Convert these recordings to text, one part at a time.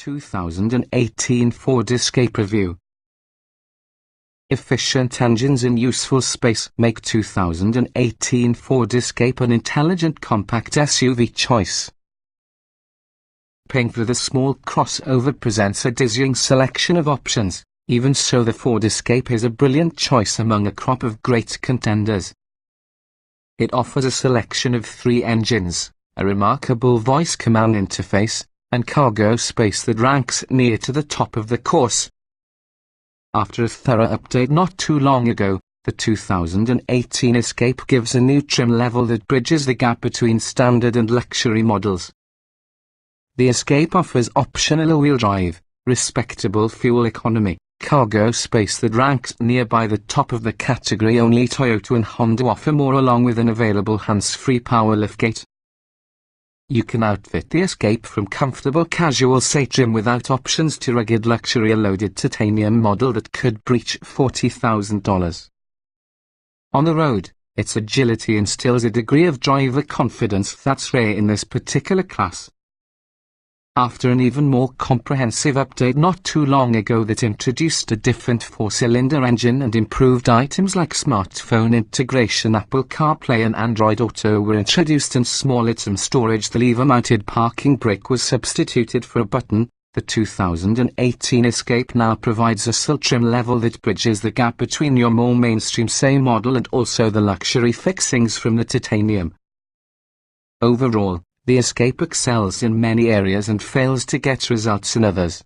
2018 Ford Escape Review. Efficient engines in useful space make 2018 Ford Escape an intelligent compact SUV choice. Pink with a small crossover presents a dizzying selection of options. Even so, the Ford Escape is a brilliant choice among a crop of great contenders. It offers a selection of 3 engines, a remarkable voice command interface, and cargo space that ranks near to the top of the course. After a thorough update not too long ago, the 2018 Escape gives a new trim level that bridges the gap between standard and luxury models. The Escape offers optional all-wheel drive, respectable fuel economy, cargo space that ranks nearby the top of the category. Only Toyota and Honda offer more, along with an available hands-free power liftgate. You can outfit the Escape from comfortable casual say trim without options to rugged luxury, a loaded titanium model that could breach $40,000. On the road, its agility instills a degree of driver confidence that's rare in this particular class. After an even more comprehensive update not too long ago that introduced a different 4-cylinder engine and improved items like smartphone integration, Apple CarPlay and Android Auto were introduced, and small item storage, the lever-mounted parking brake was substituted for a button. The 2018 Escape now provides a sill trim level that bridges the gap between your more mainstream say model and also the luxury fixings from the titanium. Overall, the Escape excels in many areas and fails to get results in others.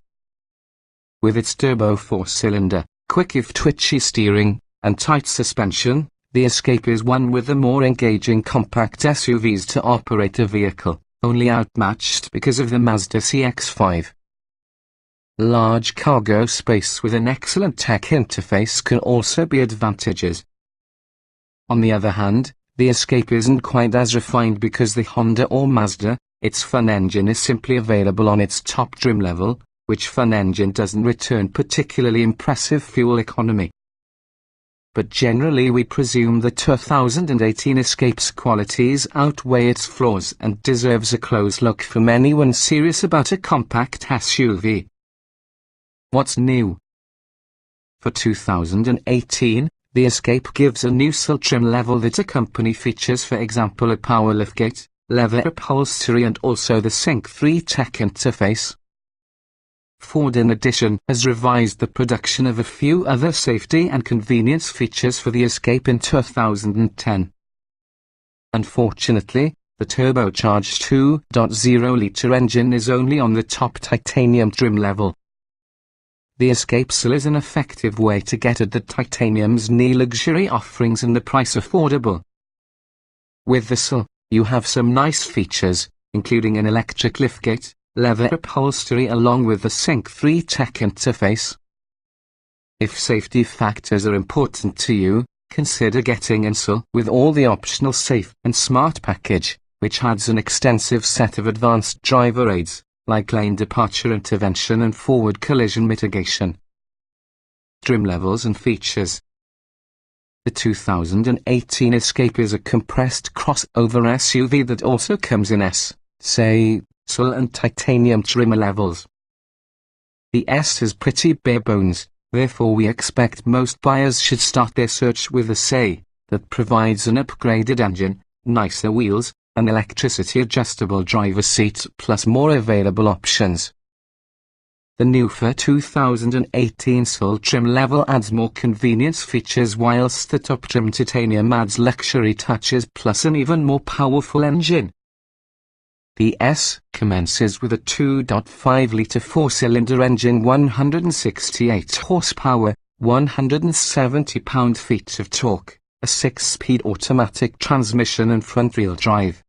With its turbo 4-cylinder, quick if twitchy steering, and tight suspension, the Escape is one with the more engaging compact SUVs to operate a vehicle, only outmatched because of the Mazda CX-5. Large cargo space with an excellent tech interface can also be advantages. On the other hand, the Escape isn't quite as refined because the Honda or Mazda, its fun engine is simply available on its top trim level, which fun engine doesn't return particularly impressive fuel economy. But generally we presume the 2018 Escape's qualities outweigh its flaws and deserves a close look from anyone serious about a compact SUV. What's new? For 2018, the Escape gives a new sill trim level that accompany features, for example a power liftgate, leather upholstery and also the Sync 3 tech interface. Ford in addition has revised the production of a few other safety and convenience features for the Escape in 2010. Unfortunately, the turbocharged 2.0-litre engine is only on the top titanium trim level. The Escape sill is an effective way to get at the titanium's near luxury offerings and the price affordable. With the sill, you have some nice features, including an electric liftgate, leather upholstery along with the Sync 3 tech interface. If safety factors are important to you, consider getting a sill with all the optional Safe and Smart package, which adds an extensive set of advanced driver aids, like lane departure intervention and forward collision mitigation. Trim levels and features. The 2018 Escape is a compressed crossover SUV that also comes in sill and titanium trim levels. The S is pretty bare bones, therefore we expect most buyers should start their search with a say that provides an upgraded engine, nicer wheels, an electricity adjustable driver seat plus more available options. The new for 2018 sill trim level adds more convenience features, whilst the top trim titanium adds luxury touches plus an even more powerful engine. The S commences with a 2.5-litre 4-cylinder engine, 168 horsepower, 170 pound-feet of torque, a 6-speed automatic transmission and front-wheel drive.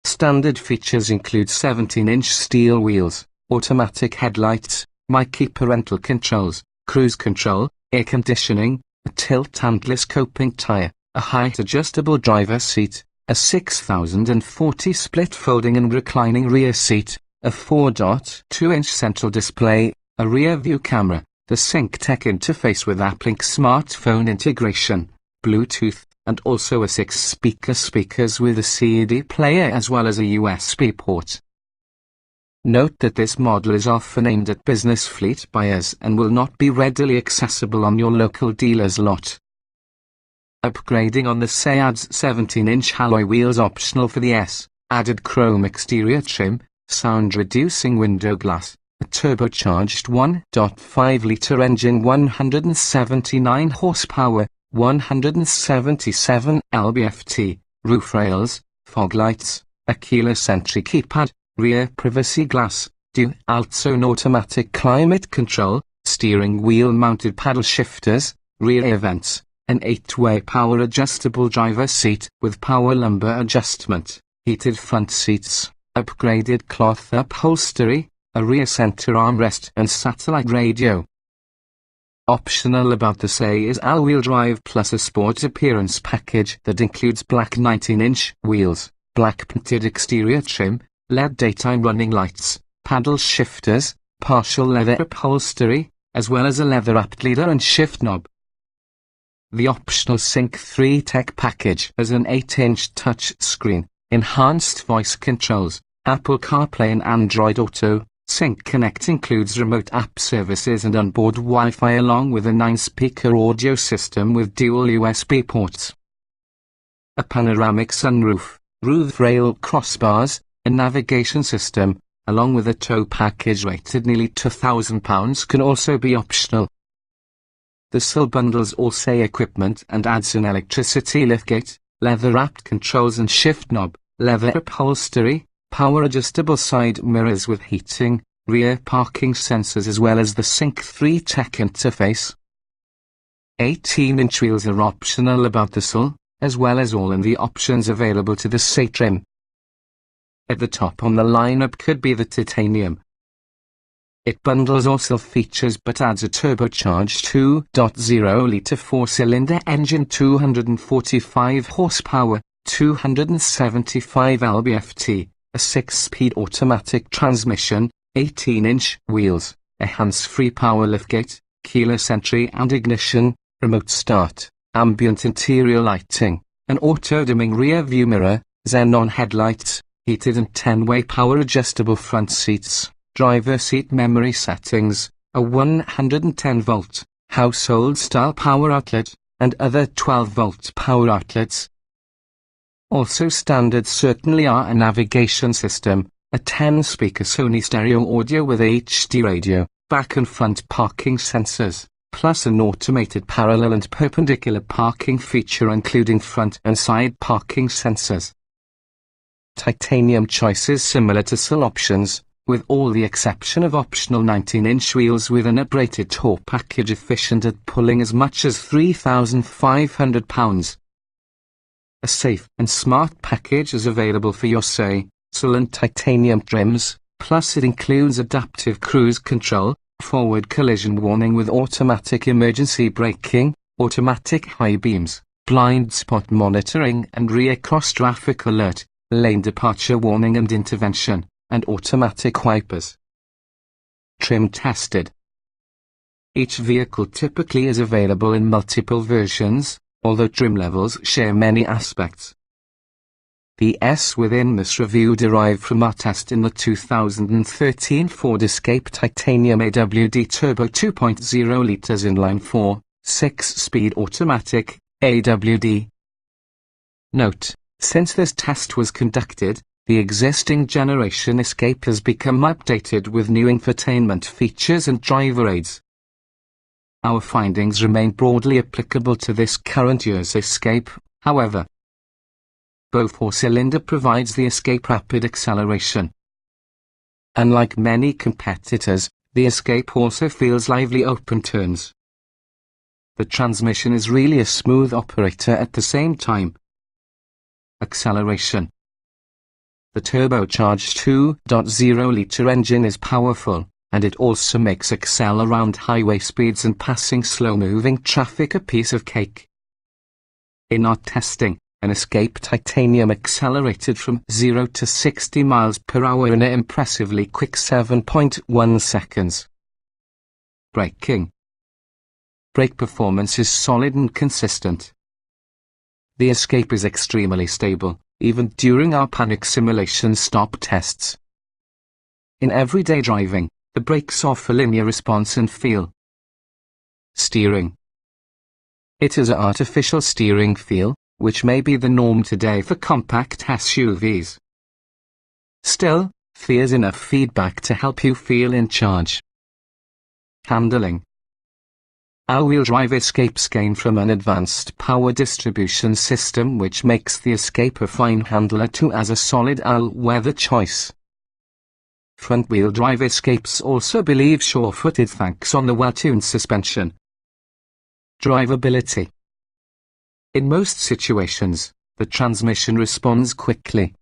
Standard features include 17-inch steel wheels, automatic headlights, mic parental controls, cruise control, air conditioning, a tilt and telescoping tire, a height-adjustable driver seat, a 6040 split folding and reclining rear seat, a 4.2-inch central display, a rear-view camera, the Sync tech interface with Apple smartphone integration, Bluetooth, and also a 6-speaker speakers with a CD player as well as a USB port. Note that this model is often aimed at business fleet buyers and will not be readily accessible on your local dealer's lot. Upgrading on the SE adds 17-inch alloy wheels optional for the S, added chrome exterior trim, sound-reducing window glass, a turbocharged 1.5-litre engine, 179 horsepower, 177 lb-ft, roof rails, fog lights, a keyless entry keypad, rear privacy glass, dual-zone automatic climate control, steering wheel mounted paddle shifters, rear vents, an 8-way power adjustable driver seat with power lumbar adjustment, heated front seats, upgraded cloth upholstery, a rear center armrest and satellite radio. Optional about the SE is all-wheel drive plus a sport appearance package that includes black 19-inch wheels, black painted exterior trim, LED daytime running lights, paddle shifters, partial leather upholstery, as well as a leather-wrapped leader and shift knob. The optional Sync 3 Tech package has an 8-inch touch screen, enhanced voice controls, Apple CarPlay and Android Auto. Sync Connect includes remote app services and onboard Wi-Fi along with a 9-speaker audio system with dual USB ports. A panoramic sunroof, roof rail crossbars, a navigation system, along with a tow package rated nearly £2,000 can also be optional. The SE bundles all SE equipment and adds an electricity liftgate, leather-wrapped controls and shift knob, leather upholstery, power adjustable side mirrors with heating, rear parking sensors as well as the Sync 3 Tech interface. 18-inch wheels are optional about the SE, as well as all in the options available to the SE trim. At the top on the lineup could be the titanium. It bundles all SE features but adds a turbocharged 2.0-litre 4-cylinder engine, 245 horsepower, 275 lb-ft, a 6-speed automatic transmission, 18-inch wheels, a hands-free power liftgate, keyless entry and ignition, remote start, ambient interior lighting, an auto-dimming rear view mirror, xenon headlights, heated and 10-way power adjustable front seats, driver seat memory settings, a 110-volt household-style power outlet, and other 12-volt power outlets. Also standard certainly are a navigation system, a 10-speaker Sony stereo audio with HD radio, back and front parking sensors, plus an automated parallel and perpendicular parking feature including front and side parking sensors. Titanium choices similar to SE options, with all the exception of optional 19-inch wheels with an uprated tow package efficient at pulling as much as £3,500. A safe and smart package is available for your SE and titanium trims, plus it includes adaptive cruise control, forward collision warning with automatic emergency braking, automatic high beams, blind spot monitoring and rear cross traffic alert, lane departure warning and intervention, and automatic wipers. Trim tested. Each vehicle typically is available in multiple versions, although trim levels share many aspects. The S within this review derived from our test in the 2013 Ford Escape Titanium AWD Turbo 2.0 litres inline-four, 6-speed automatic, AWD. Note: since this test was conducted, the existing generation Escape has become updated with new infotainment features and driver aids. Our findings remain broadly applicable to this current year's Escape, however. Both 4-cylinder provides the Escape rapid acceleration. Unlike many competitors, the Escape also feels lively open turns. The transmission is really a smooth operator at the same time. Acceleration. The turbocharged 2.0-litre engine is powerful, and it also makes excel around highway speeds and passing slow-moving traffic a piece of cake. In our testing, an Escape Titanium accelerated from 0 to 60 miles per hour in an impressively quick 7.1 seconds. Braking. Brake performance is solid and consistent. The Escape is extremely stable, even during our panic simulation stop tests. In everyday driving, the brakes offer linear response and feel. Steering. It is an artificial steering feel, which may be the norm today for compact SUVs. Still, there's enough feedback to help you feel in charge. Handling. All-wheel drive Escapes gain from an advanced power distribution system which makes the Escape a fine handler too as a solid all-weather choice. Front-wheel drive Escapes also believe sure-footed thanks on the well-tuned suspension. Drivability. In most situations, the transmission responds quickly.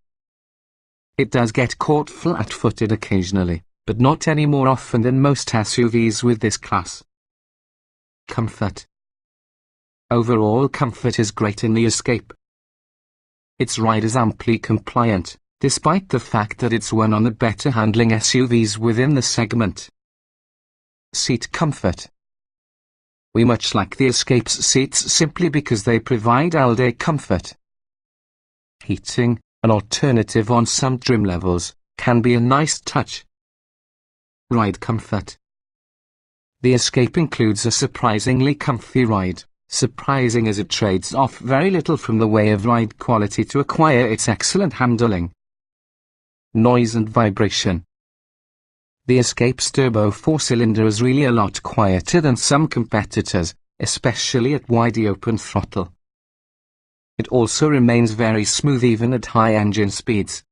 It does get caught flat-footed occasionally, but not any more often than most SUVs with this class. Comfort. Overall comfort is great in the Escape. Its ride is amply compliant, despite the fact that it's one of the better handling SUVs within the segment. Seat comfort. We much like the Escape's seats simply because they provide all-day comfort. Heating, an alternative on some trim levels, can be a nice touch. Ride comfort. The Escape includes a surprisingly comfy ride, surprising as it trades off very little from the way of ride quality to acquire its excellent handling. Noise and vibration. The Escape's turbo 4-cylinder is really a lot quieter than some competitors, especially at wide open throttle. It also remains very smooth even at high engine speeds.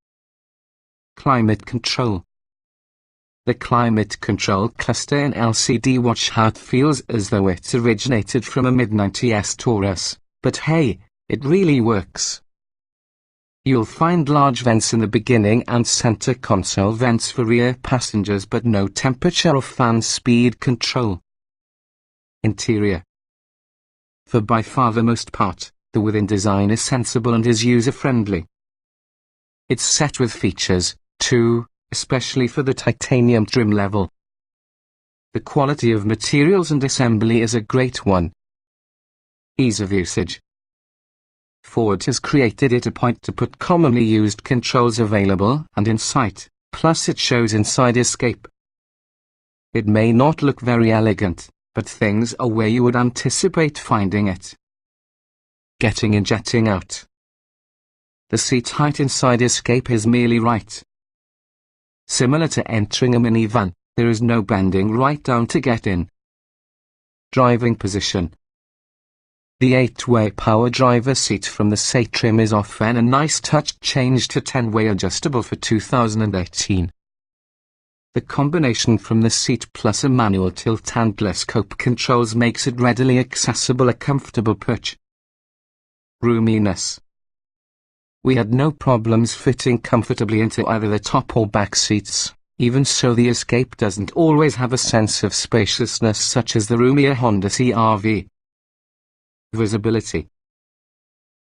Climate control. The climate control cluster in LCD watch how it feels as though it originated from a mid-90s Taurus, but hey, it really works. You'll find large vents in the beginning and center console vents for rear passengers but no temperature or fan speed control. Interior. For by far the most part, the within design is sensible and is user-friendly. It's set with features, too, especially for the titanium trim level. The quality of materials and assembly is a great one. Ease of usage. Ford has created it a point to put commonly used controls available and in sight, plus it shows inside Escape. It may not look very elegant, but things are where you would anticipate finding it. Getting in, jetting out. The seat height inside Escape is merely right. Similar to entering a minivan, there is no bending right down to get in. Driving position. The 8-way power driver seat from the SE trim is often a nice touch change to 10-way adjustable for 2018. The combination from the seat plus a manual tilt and telescope controls makes it readily accessible, a comfortable perch. Roominess. We had no problems fitting comfortably into either the top or back seats. Even so, the Escape doesn't always have a sense of spaciousness such as the roomier Honda CR-V. Visibility.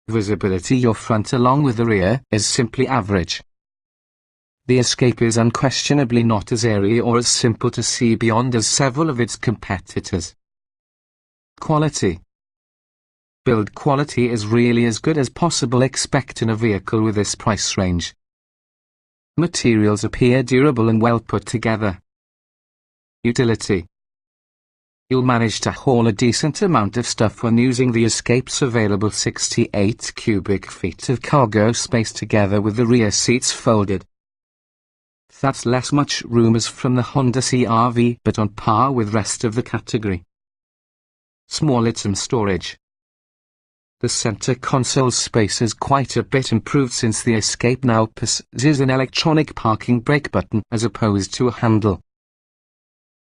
Visibility, your front along with the rear, is simply average. The Escape is unquestionably not as airy or as simple to see beyond as several of its competitors. Quality. Build quality is really as good as possible expect in a vehicle with this price range. Materials appear durable and well put together. Utility. You'll manage to haul a decent amount of stuff when using the Escape's available 68 cubic feet of cargo space together with the rear seats folded. That's less much room as from the Honda CR-V, but on par with rest of the category. Small item storage. The center console space is quite a bit improved since the Escape now possesses an electronic parking brake button as opposed to a handle.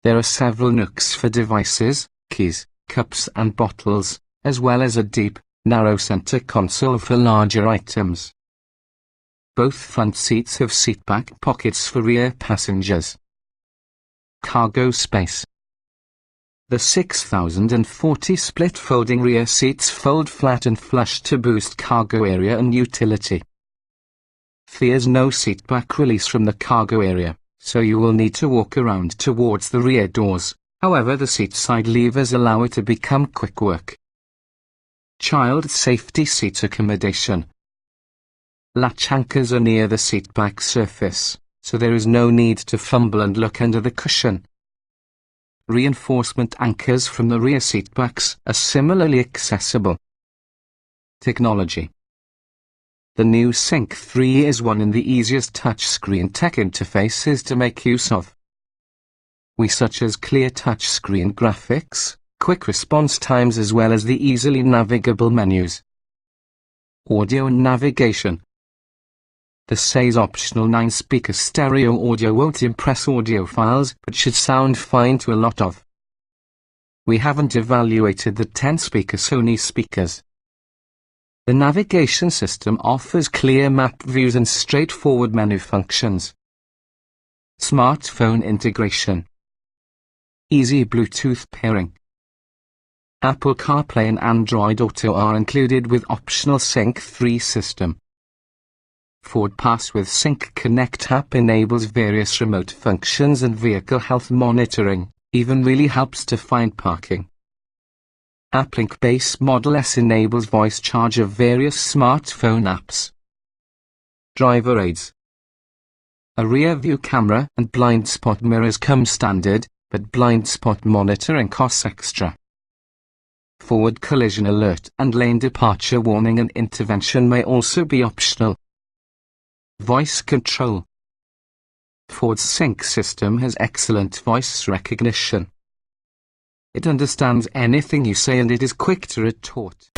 There are several nooks for devices, keys, cups and bottles, as well as a deep, narrow center console for larger items. Both front seats have seatback pockets for rear passengers. Cargo space. The 6040 split folding rear seats fold flat and flush to boost cargo area and utility. There's no seatback release from the cargo area, so you will need to walk around towards the rear doors. However, the seat side levers allow it to become quick work. Child safety seat accommodation. Latch anchors are near the seatback surface, so there is no need to fumble and look under the cushion. Reinforcement anchors from the rear seatbacks are similarly accessible. Technology. The new Sync 3 is one of the easiest touchscreen tech interfaces to make use of. Such as clear touchscreen graphics, quick response times as well as the easily navigable menus. Audio and navigation. The SA's optional 9-speaker stereo audio won't impress audiophiles but should sound fine to a lot of. We haven't evaluated the 10-speaker Sony speakers. The navigation system offers clear map views and straightforward menu functions. Smartphone integration. Easy Bluetooth pairing. Apple CarPlay and Android Auto are included with optional Sync 3 system. Ford Pass with Sync Connect app enables various remote functions and vehicle health monitoring, even really helps to find parking. AppLink Base Model S enables voice charge of various smartphone apps. Driver aids. A rear view camera and blind spot mirrors come standard, but blind spot monitoring costs extra. Forward collision alert and lane departure warning and intervention may also be optional. Voice control. Ford's Sync system has excellent voice recognition. It understands anything you say and it is quick to retort.